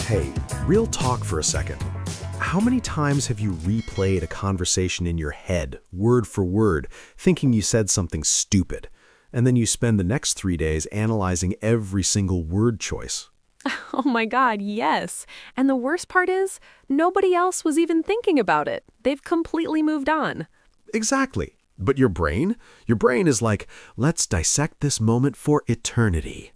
Hey, real talk for a second. How many times have you replayed a conversation in your head, word for word, thinking you said something stupid, and then you spend the next 3 days analyzing every single word choice? Oh my God, yes. And the worst part is, nobody else was even thinking about it. They've completely moved on. Exactly. But your brain? Your brain is like, let's dissect this moment for eternity.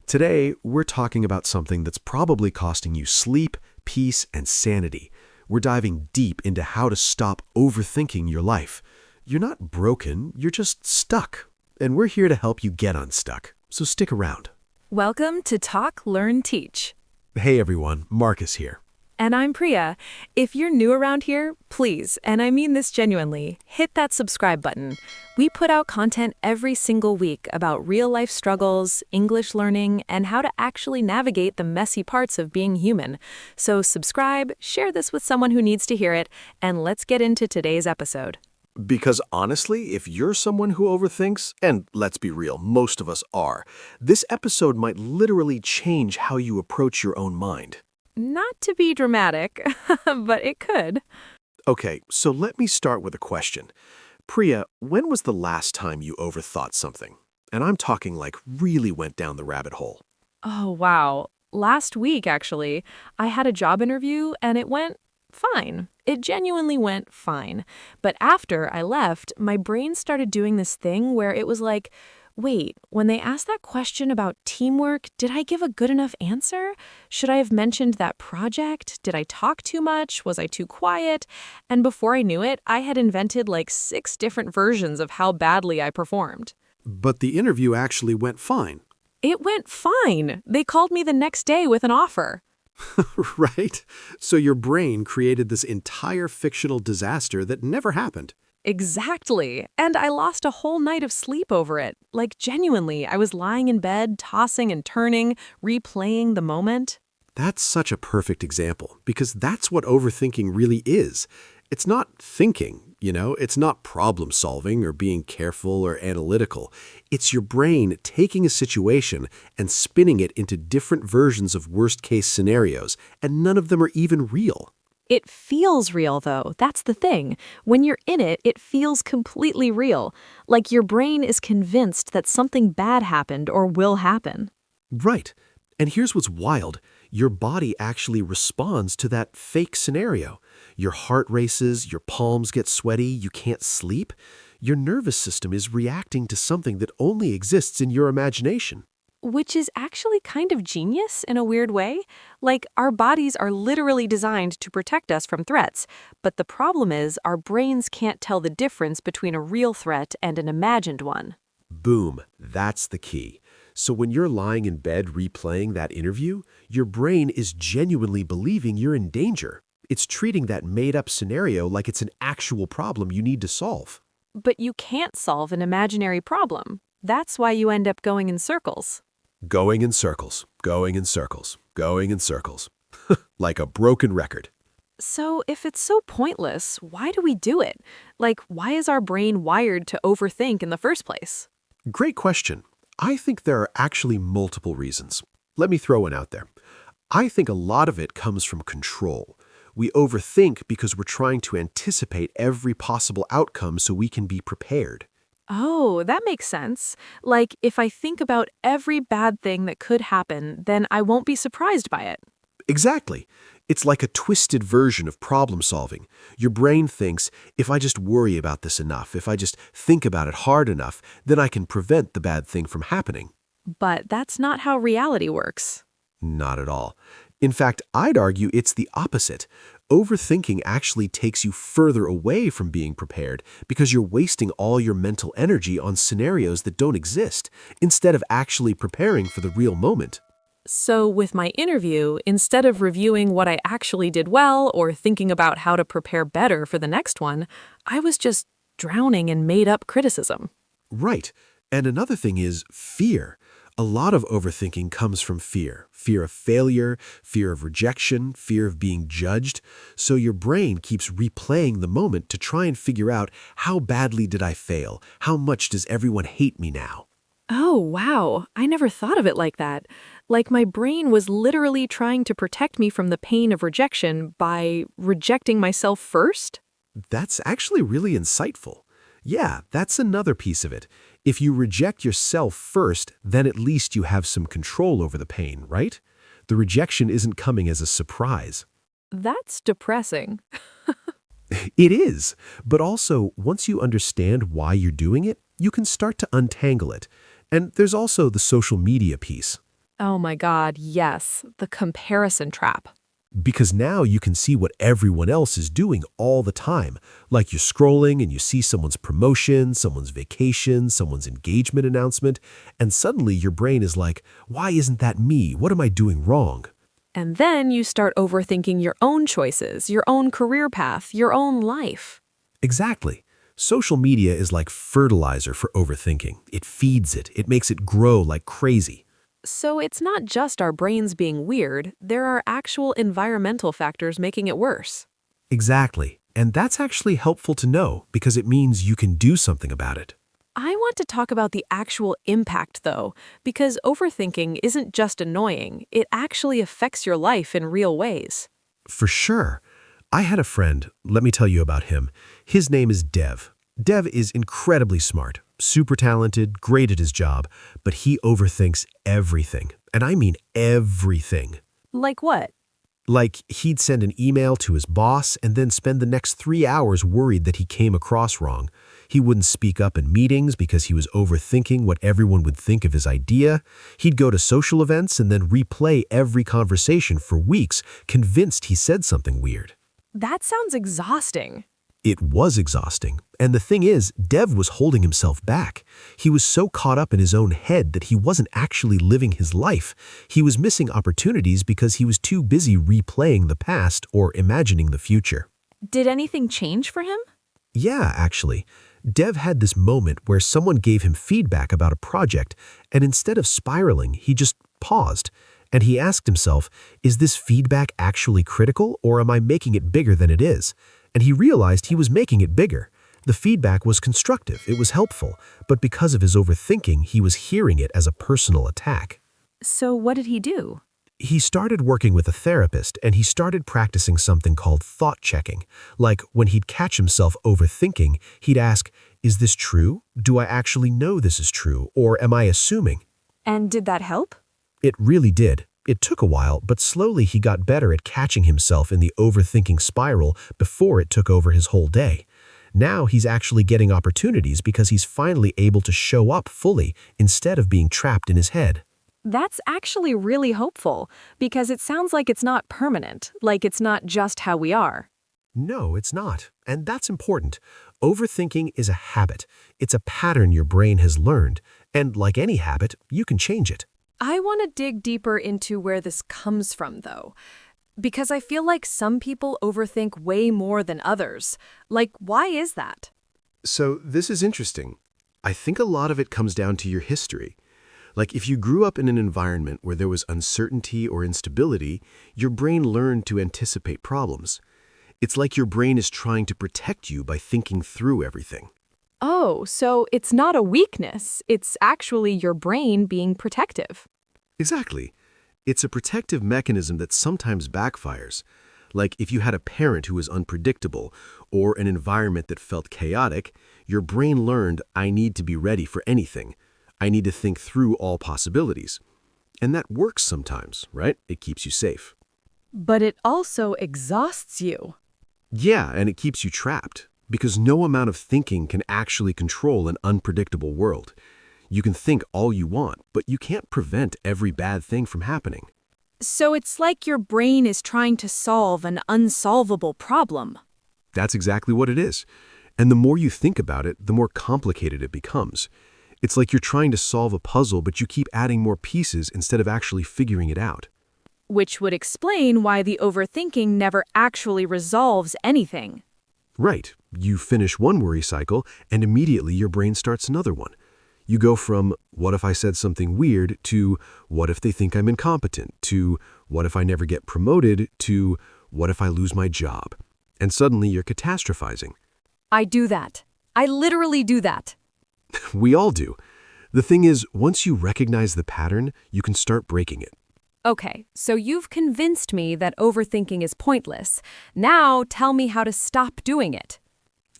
Today, we're talking about something that's probably costing you sleep, peace, and sanity. We're diving deep into how to stop overthinking your life. You're not broken, you're just stuck. And we're here to help you get unstuck. So stick around. Welcome to Talk, Learn, Teach. Hey everyone, Marcus here. And I'm Priya. If you're new around here, please, and I mean this genuinely, hit that subscribe button. We put out content every single week about real-life struggles, English learning, and how to actually navigate the messy parts of being human. So subscribe, share this with someone who needs to hear it, and let's get into today's episode. Because honestly, if you're someone who overthinks, and let's be real, most of us are, this episode might literally change how you approach your own mind. Not to be dramatic, but it could. Okay, so let me start with a question. Priya, when was the last time you overthought something? And I'm talking like really went down the rabbit hole. Oh, wow. Last week, actually, I had a job interview and it went fine. It genuinely went fine. But after I left, my brain started doing this thing where it was like, wait, when they asked that question about teamwork, did I give a good enough answer? Should I have mentioned that project? Did I talk too much? Was I too quiet? And before I knew it, I had invented like 6 different versions of how badly I performed. But the interview actually went fine. It went fine. They called me the next day with an offer. Right? So your brain created this entire fictional disaster that never happened. Exactly. And I lost a whole night of sleep over it. Like, genuinely, I was lying in bed, tossing and turning, replaying the moment. That's such a perfect example, because that's what overthinking really is. It's not thinking, it's not problem solving or being careful or analytical. It's your brain taking a situation and spinning it into different versions of worst-case scenarios, and none of them are even real. It feels real, though. That's the thing. When you're in it, it feels completely real. Like your brain is convinced that something bad happened or will happen. Right. And here's what's wild. Your body actually responds to that fake scenario. Your heart races, your palms get sweaty, you can't sleep. Your nervous system is reacting to something that only exists in your imagination. Which is actually kind of genius in a weird way. Like, our bodies are literally designed to protect us from threats. But the problem is our brains can't tell the difference between a real threat and an imagined one. Boom, that's the key. So when you're lying in bed replaying that interview, your brain is genuinely believing you're in danger. It's treating that made-up scenario like it's an actual problem you need to solve. But you can't solve an imaginary problem. That's why you end up going in circles. Going in circles, going in circles, going in circles. Like a broken record. So if it's so pointless, why do we do it? Like, why is our brain wired to overthink in the first place? Great question. I think there are actually multiple reasons. Let me throw one out there. I think a lot of it comes from control. We overthink because we're trying to anticipate every possible outcome so we can be prepared. Oh, that makes sense. Like, if I think about every bad thing that could happen, then I won't be surprised by it. Exactly. It's like a twisted version of problem solving. Your brain thinks, if I just worry about this enough, if I just think about it hard enough, then I can prevent the bad thing from happening. But that's not how reality works. Not at all. In fact, I'd argue it's the opposite. Overthinking actually takes you further away from being prepared because you're wasting all your mental energy on scenarios that don't exist, instead of actually preparing for the real moment. So with my interview, instead of reviewing what I actually did well or thinking about how to prepare better for the next one, I was just drowning in made-up criticism. Right. And another thing is fear. A lot of overthinking comes from fear. Fear of failure, fear of rejection, fear of being judged. So your brain keeps replaying the moment to try and figure out, how badly did I fail? How much does everyone hate me now? Oh, wow. I never thought of it like that. Like my brain was literally trying to protect me from the pain of rejection by rejecting myself first? That's actually really insightful. Yeah, that's another piece of it. If you reject yourself first, then at least you have some control over the pain, right? The rejection isn't coming as a surprise. That's depressing. It is, but also, once you understand why you're doing it, you can start to untangle it. And there's also the social media piece. Oh my God, yes. The comparison trap. Because now you can see what everyone else is doing all the time. Like you're scrolling and you see someone's promotion, someone's vacation, someone's engagement announcement, and suddenly your brain is like, why isn't that me? What am I doing wrong? And then you start overthinking your own choices, your own career path, your own life. Exactly. Social media is like fertilizer for overthinking. It feeds it. It makes it grow like crazy. So it's not just our brains being weird, there are actual environmental factors making it worse. Exactly. And that's actually helpful to know because it means you can do something about it. I want to talk about the actual impact, though, because overthinking isn't just annoying, it actually affects your life in real ways. For sure. I had a friend, let me tell you about him. His name is Dev. Dev is incredibly smart, super talented, great at his job, but he overthinks everything. And I mean everything. Like what? Like, he'd send an email to his boss and then spend the next 3 hours worried that he came across wrong. He wouldn't speak up in meetings because he was overthinking what everyone would think of his idea. He'd go to social events and then replay every conversation for weeks, convinced he said something weird. That sounds exhausting. It was exhausting. And the thing is, Dev was holding himself back. He was so caught up in his own head that he wasn't actually living his life. He was missing opportunities because he was too busy replaying the past or imagining the future. Did anything change for him? Yeah, actually. Dev had this moment where someone gave him feedback about a project, and instead of spiraling, he just paused. And he asked himself, is this feedback actually critical, or am I making it bigger than it is? And he realized he was making it bigger. The feedback was constructive, it was helpful, but because of his overthinking, he was hearing it as a personal attack. So what did he do? He started working with a therapist and he started practicing something called thought checking. Like when he'd catch himself overthinking, he'd ask, is this true? Do I actually know this is true? Or am I assuming? And did that help? It really did. It took a while, but slowly he got better at catching himself in the overthinking spiral before it took over his whole day. Now he's actually getting opportunities because he's finally able to show up fully instead of being trapped in his head. That's actually really hopeful, because it sounds like it's not permanent, like it's not just how we are. No, it's not. And that's important. Overthinking is a habit. It's a pattern your brain has learned. And like any habit, you can change it. I want to dig deeper into where this comes from, though, because I feel like some people overthink way more than others. Like, why is that? So this is interesting. I think a lot of it comes down to your history. Like if you grew up in an environment where there was uncertainty or instability, your brain learned to anticipate problems. It's like your brain is trying to protect you by thinking through everything. Oh, so it's not a weakness. It's actually your brain being protective. Exactly. It's a protective mechanism that sometimes backfires. Like if you had a parent who was unpredictable or an environment that felt chaotic, your brain learned, I need to be ready for anything. I need to think through all possibilities. And that works sometimes, right? It keeps you safe. But it also exhausts you. Yeah, and it keeps you trapped, because no amount of thinking can actually control an unpredictable world. You can think all you want, but you can't prevent every bad thing from happening. So it's like your brain is trying to solve an unsolvable problem. That's exactly what it is. And the more you think about it, the more complicated it becomes. It's like you're trying to solve a puzzle, but you keep adding more pieces instead of actually figuring it out. Which would explain why the overthinking never actually resolves anything. Right. You finish one worry cycle, and immediately your brain starts another one. You go from, what if I said something weird, to, what if they think I'm incompetent, to, what if I never get promoted, to, what if I lose my job? And suddenly you're catastrophizing. I do that. I literally do that. We all do. The thing is, once you recognize the pattern, you can start breaking it. Okay, so you've convinced me that overthinking is pointless. Now tell me how to stop doing it.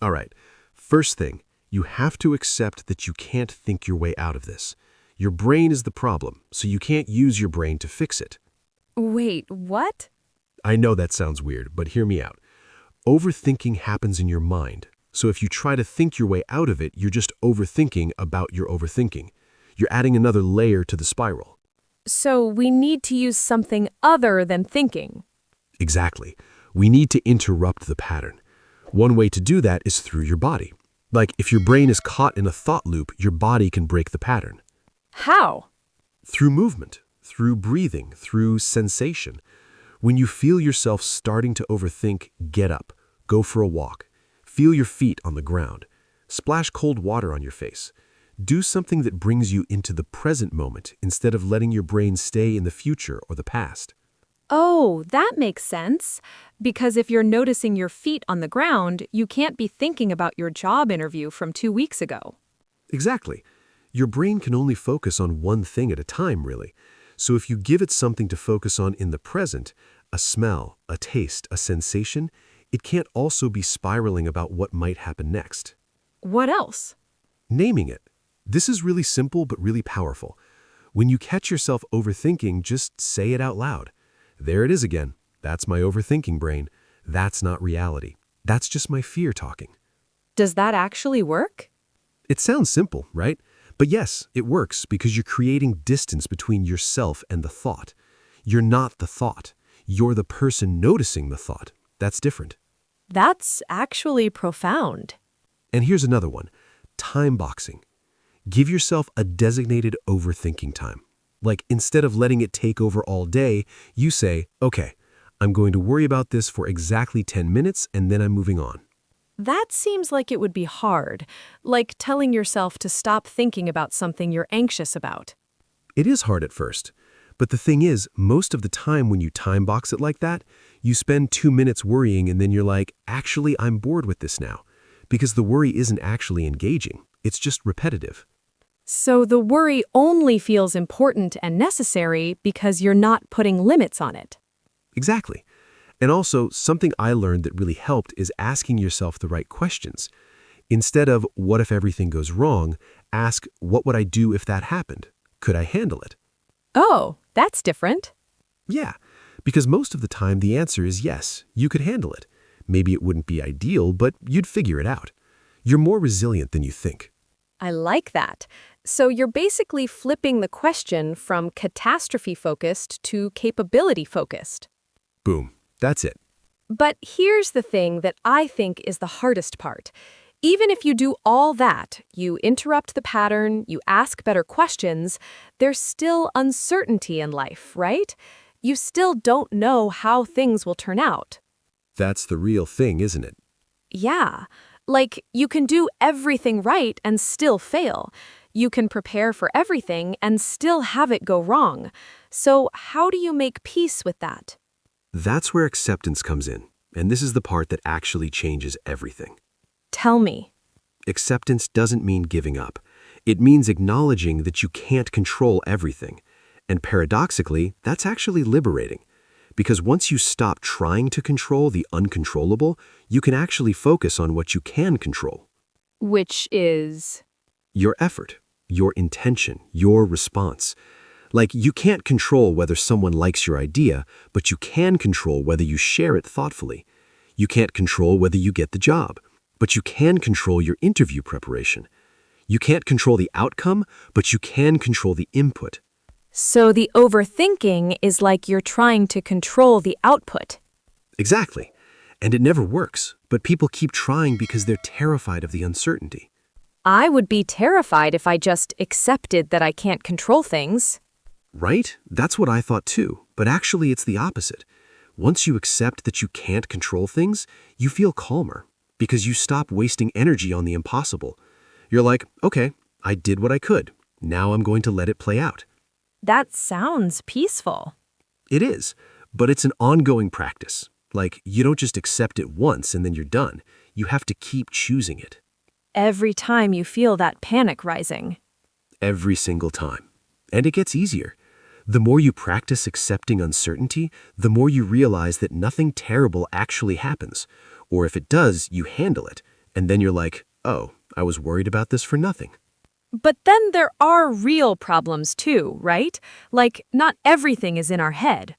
All right, first thing, you have to accept that you can't think your way out of this. Your brain is the problem, so you can't use your brain to fix it. Wait, what? I know that sounds weird, but hear me out. Overthinking happens in your mind, so if you try to think your way out of it, you're just overthinking about your overthinking. You're adding another layer to the spiral. So we need to use something other than thinking. Exactly. We need to interrupt the pattern. One way to do that is through your body. Like if your brain is caught in a thought loop, your body can break the pattern. How? Through movement, through breathing, through sensation. When you feel yourself starting to overthink, get up, go for a walk. Feel your feet on the ground. Splash cold water on your face. Do something that brings you into the present moment instead of letting your brain stay in the future or the past. Oh, that makes sense. Because if you're noticing your feet on the ground, you can't be thinking about your job interview from 2 weeks ago. Exactly. Your brain can only focus on one thing at a time, really. So if you give it something to focus on in the present, a smell, a taste, a sensation, it can't also be spiraling about what might happen next. What else? Naming it. This is really simple but really powerful. When you catch yourself overthinking, just say it out loud. There it is again. That's my overthinking brain. That's not reality. That's just my fear talking. Does that actually work? It sounds simple, right? But yes, it works because you're creating distance between yourself and the thought. You're not the thought. You're the person noticing the thought. That's different. That's actually profound. And here's another one. Time boxing. Give yourself a designated overthinking time. Like instead of letting it take over all day, you say, okay, I'm going to worry about this for exactly 10 minutes and then I'm moving on. That seems like it would be hard, like telling yourself to stop thinking about something you're anxious about. It is hard at first. But the thing is, most of the time when you time box it like that, you spend 2 minutes worrying and then you're like, actually, I'm bored with this now. Because the worry isn't actually engaging. It's just repetitive. So the worry only feels important and necessary because you're not putting limits on it. Exactly. And also, something I learned that really helped is asking yourself the right questions. Instead of, what if everything goes wrong, ask, what would I do if that happened? Could I handle it? Oh, that's different. Yeah, because most of the time the answer is yes, you could handle it. Maybe it wouldn't be ideal, but you'd figure it out. You're more resilient than you think. I like that. So you're basically flipping the question from catastrophe-focused to capability-focused. Boom, that's it. But here's the thing that I think is the hardest part. Even if you do all that, you interrupt the pattern, you ask better questions, there's still uncertainty in life, right? You still don't know how things will turn out. That's the real thing, isn't it? Yeah, like you can do everything right and still fail. You can prepare for everything and still have it go wrong. So how do you make peace with that? That's where acceptance comes in, and this is the part that actually changes everything. Tell me. Acceptance doesn't mean giving up. It means acknowledging that you can't control everything. And paradoxically, that's actually liberating. Because once you stop trying to control the uncontrollable, you can actually focus on what you can control. Which is? Your effort, your intention, your response. Like, you can't control whether someone likes your idea, but you can control whether you share it thoughtfully. You can't control whether you get the job, but you can control your interview preparation. You can't control the outcome, but you can control the input. So the overthinking is like you're trying to control the output. Exactly. And it never works, but people keep trying because they're terrified of the uncertainty. I would be terrified if I just accepted that I can't control things. Right? That's what I thought too, but actually it's the opposite. Once you accept that you can't control things, you feel calmer because you stop wasting energy on the impossible. You're like, okay, I did what I could. Now I'm going to let it play out. That sounds peaceful. It is, but it's an ongoing practice. Like, you don't just accept it once and then you're done. You have to keep choosing it. Every time you feel that panic rising. every single time. And it gets easier. The more you practice accepting uncertainty, the more you realize that nothing terrible actually happens. Or if it does, you handle it. And then you're like, oh, I was worried about this for nothing. But then there are real problems too, right? Like, not everything is in our head.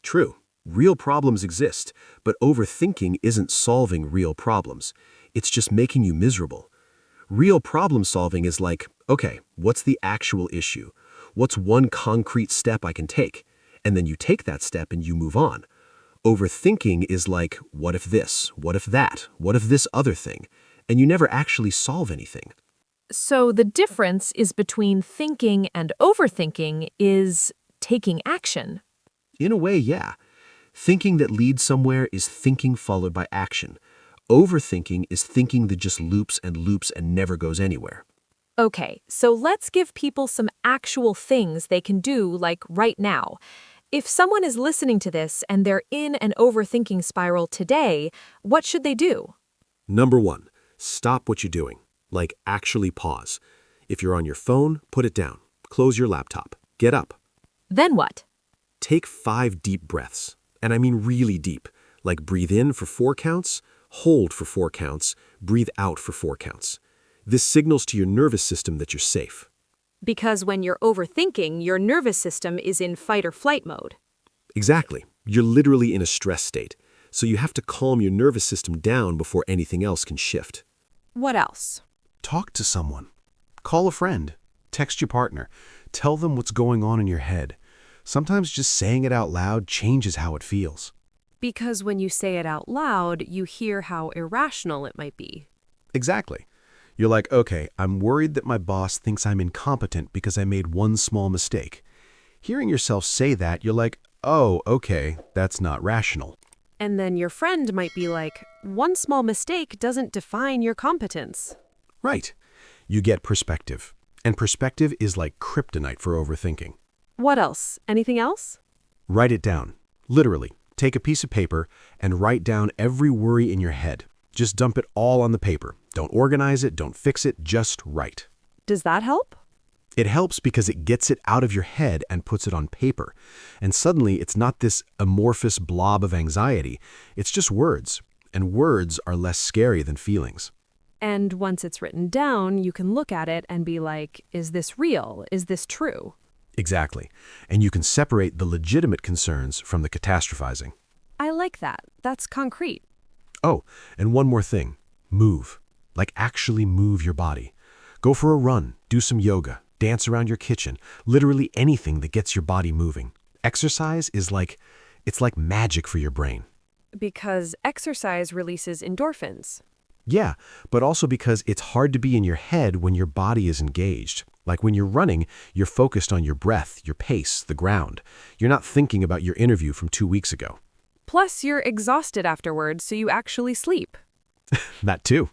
True. Real problems exist, but overthinking isn't solving real problems. It's just making you miserable. Real problem solving is like, okay, what's the actual issue? What's one concrete step I can take? And then you take that step and you move on. Overthinking is like, what if this? What if that? What if this other thing? And you never actually solve anything. So the difference is between thinking and overthinking is taking action. In a way, yeah. Thinking that leads somewhere is thinking followed by action. Overthinking is thinking that just loops and never goes anywhere. Okay, so let's give people some actual things they can do, like right now. If someone is listening to this and they're in an overthinking spiral today, what should they do? Number 1, stop what you're doing. Like actually pause. If you're on your phone, put it down. Close your laptop. Get up. Then what? Take 5 deep breaths. And I mean really deep. Like breathe in for 4 counts, hold for 4 counts, breathe out for 4 counts. This signals to your nervous system that you're safe. Because when you're overthinking, your nervous system is in fight or flight mode. Exactly. You're literally in a stress state. So you have to calm your nervous system down before anything else can shift. What else? Talk to someone. Call a friend. Text your partner. Tell them what's going on in your head. Sometimes just saying it out loud changes how it feels. Because when you say it out loud, you hear how irrational it might be. Exactly. You're like, okay, I'm worried that my boss thinks I'm incompetent because I made one small mistake. Hearing yourself say that, you're like, oh, okay, that's not rational. And then your friend might be like, one small mistake doesn't define your competence. Right. You get perspective. And perspective is like kryptonite for overthinking. What else? Anything else? Write it down. Literally. Take a piece of paper and write down every worry in your head. Just dump it all on the paper. Don't organize it, don't fix it, just write. Does that help? It helps because it gets it out of your head and puts it on paper. And suddenly it's not this amorphous blob of anxiety. It's just words. And words are less scary than feelings. And once it's written down, you can look at it and be like, is this real? Is this true? Exactly. And you can separate the legitimate concerns from the catastrophizing. I like that. That's concrete. Oh, and one more thing. Move. Like actually move your body. Go for a run, do some yoga, dance around your kitchen, literally anything that gets your body moving. Exercise is it's like magic for your brain. Because exercise releases endorphins. Yeah, but also because it's hard to be in your head when your body is engaged. Like when you're running, you're focused on your breath, your pace, the ground. You're not thinking about your interview from 2 weeks ago. Plus, you're exhausted afterwards, so you actually sleep. That too.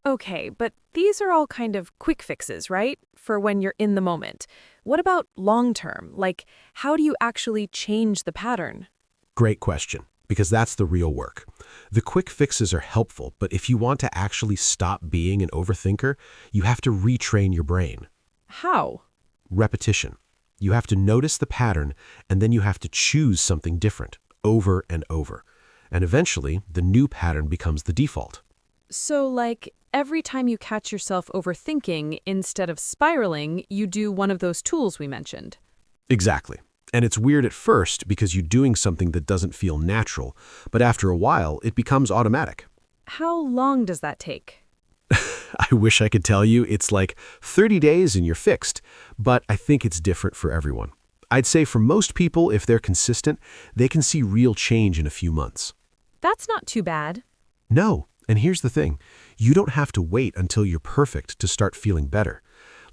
Okay, but these are all kind of quick fixes, right? For when you're in the moment. What about long term? Like, how do you actually change the pattern? Great question, because that's the real work. The quick fixes are helpful, but if you want to actually stop being an overthinker, you have to retrain your brain. How? Repetition. You have to notice the pattern, and then you have to choose something different, over and over. And eventually, the new pattern becomes the default. So, like, every time you catch yourself overthinking, instead of spiraling, you do one of those tools we mentioned. Exactly. And it's weird at first because you're doing something that doesn't feel natural, but after a while, it becomes automatic. How long does that take? I wish I could tell you it's like 30 days and you're fixed, but I think it's different for everyone. I'd say for most people, if they're consistent, they can see real change in a few months. That's not too bad. No, and here's the thing. You don't have to wait until you're perfect to start feeling better.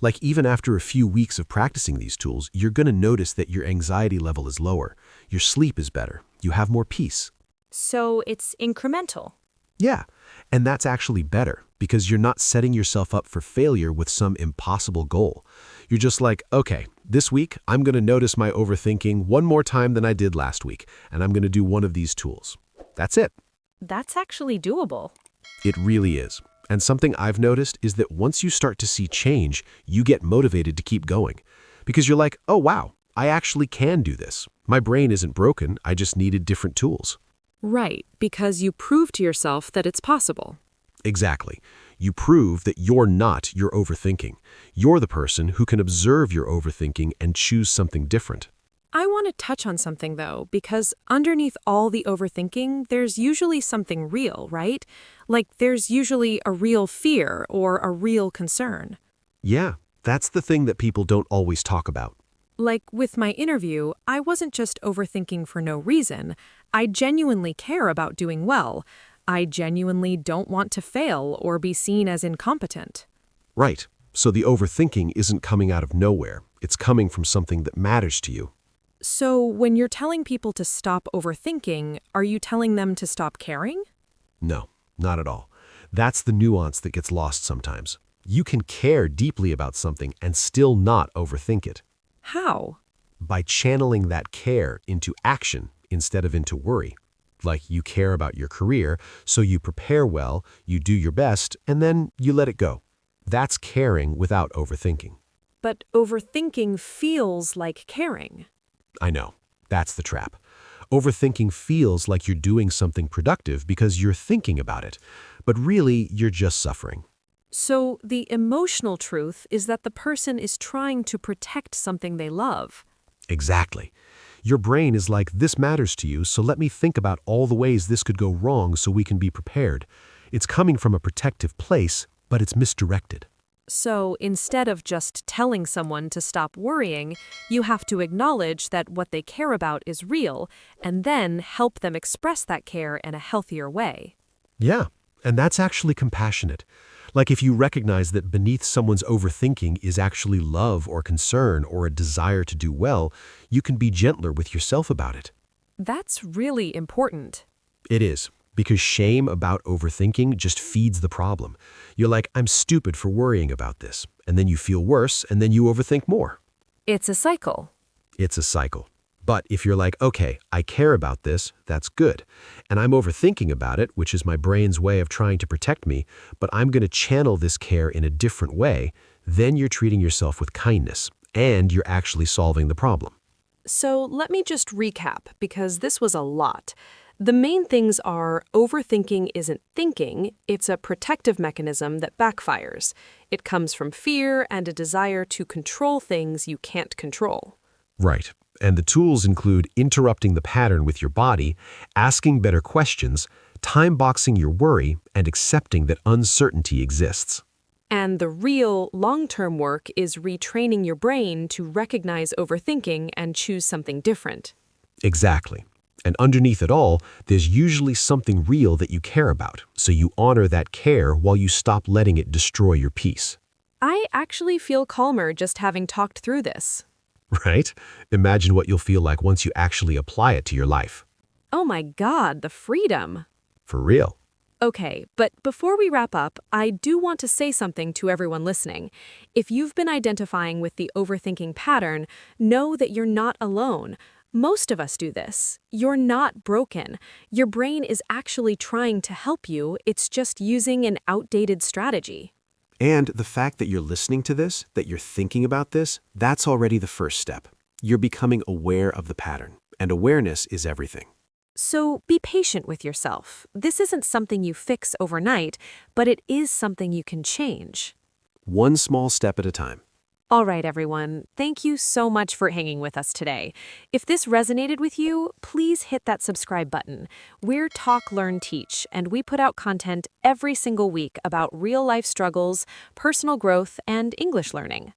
Like even after a few weeks of practicing these tools, you're going to notice that your anxiety level is lower, your sleep is better, you have more peace. So it's incremental. Yeah, and that's actually better because you're not setting yourself up for failure with some impossible goal. You're just like, okay, this week I'm going to notice my overthinking one more time than I did last week, and I'm going to do one of these tools. That's it. That's actually doable. It really is. And something I've noticed is that once you start to see change, you get motivated to keep going. Because you're like, oh wow, I actually can do this. My brain isn't broken, I just needed different tools. Right, because you prove to yourself that it's possible. Exactly. You prove that you're not your overthinking. You're the person who can observe your overthinking and choose something different. I want to touch on something, though, because underneath all the overthinking, there's usually something real, right? Like there's usually a real fear or a real concern. Yeah, that's the thing that people don't always talk about. Like with my interview, I wasn't just overthinking for no reason. I genuinely care about doing well. I genuinely don't want to fail or be seen as incompetent. Right. So the overthinking isn't coming out of nowhere. It's coming from something that matters to you. So when you're telling people to stop overthinking, are you telling them to stop caring? No, not at all. That's the nuance that gets lost sometimes. You can care deeply about something and still not overthink it. How? By channeling that care into action instead of into worry. Like you care about your career, so you prepare well, you do your best, and then you let it go. That's caring without overthinking. But overthinking feels like caring. I know. That's the trap. Overthinking feels like you're doing something productive because you're thinking about it, but really you're just suffering. So the emotional truth is that the person is trying to protect something they love. Exactly. Your brain is like, this matters to you, so let me think about all the ways this could go wrong so we can be prepared. It's coming from a protective place, but it's misdirected. So instead of just telling someone to stop worrying, you have to acknowledge that what they care about is real, and then help them express that care in a healthier way. Yeah, and that's actually compassionate. Like if you recognize that beneath someone's overthinking is actually love or concern or a desire to do well, you can be gentler with yourself about it. That's really important. It is, because shame about overthinking just feeds the problem. You're like, I'm stupid for worrying about this. And then you feel worse, and then you overthink more. It's a cycle. It's a cycle. But if you're like, okay, I care about this, that's good. And I'm overthinking about it, which is my brain's way of trying to protect me, but I'm going to channel this care in a different way, then you're treating yourself with kindness, and you're actually solving the problem. So let me just recap, because this was a lot. The main things are overthinking isn't thinking, it's a protective mechanism that backfires. It comes from fear and a desire to control things you can't control. Right. And the tools include interrupting the pattern with your body, asking better questions, time-boxing your worry, and accepting that uncertainty exists. And the real, long-term work is retraining your brain to recognize overthinking and choose something different. Exactly. And underneath it all, there's usually something real that you care about, so you honor that care while you stop letting it destroy your peace. I actually feel calmer just having talked through this. Right? Imagine what you'll feel like once you actually apply it to your life. Oh my God, the freedom. For real. Okay, but before we wrap up, I do want to say something to everyone listening. If you've been identifying with the overthinking pattern, know that you're not alone. Most of us do this. You're not broken. Your brain is actually trying to help you. It's just using an outdated strategy. And the fact that you're listening to this, that you're thinking about this, that's already the first step. You're becoming aware of the pattern, and awareness is everything. So be patient with yourself. This isn't something you fix overnight, but it is something you can change. One small step at a time. All right, everyone. Thank you so much for hanging with us today. If this resonated with you, please hit that subscribe button. We're Talk, Learn, Teach, and we put out content every single week about real-life struggles, personal growth, and English learning.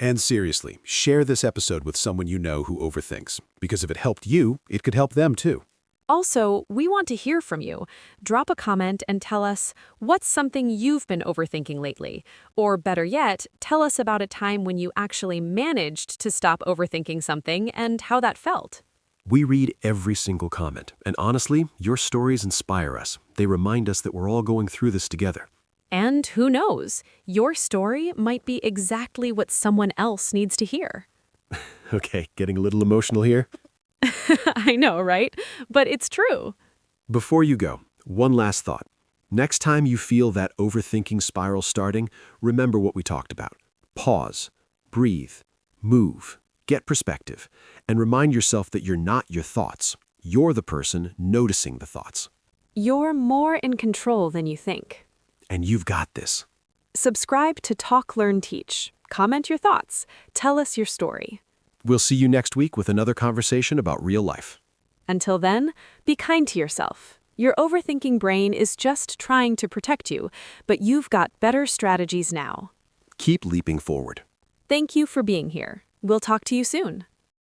And seriously, share this episode with someone you know who overthinks, because if it helped you, it could help them too. Also, we want to hear from you. Drop a comment and tell us what's something you've been overthinking lately. Or better yet, tell us about a time when you actually managed to stop overthinking something and how that felt. We read every single comment, and honestly, your stories inspire us. They remind us that we're all going through this together. And who knows, your story might be exactly what someone else needs to hear. Okay, getting a little emotional here? I know, right? But it's true. Before you go, one last thought. Next time you feel that overthinking spiral starting, remember what we talked about. Pause, breathe, move, get perspective, and remind yourself that you're not your thoughts. You're the person noticing the thoughts. You're more in control than you think. And you've got this. Subscribe to Talk, Learn, Teach. Comment your thoughts. Tell us your story. We'll see you next week with another conversation about real life. Until then, be kind to yourself. Your overthinking brain is just trying to protect you, but you've got better strategies now. Keep leaping forward. Thank you for being here. We'll talk to you soon.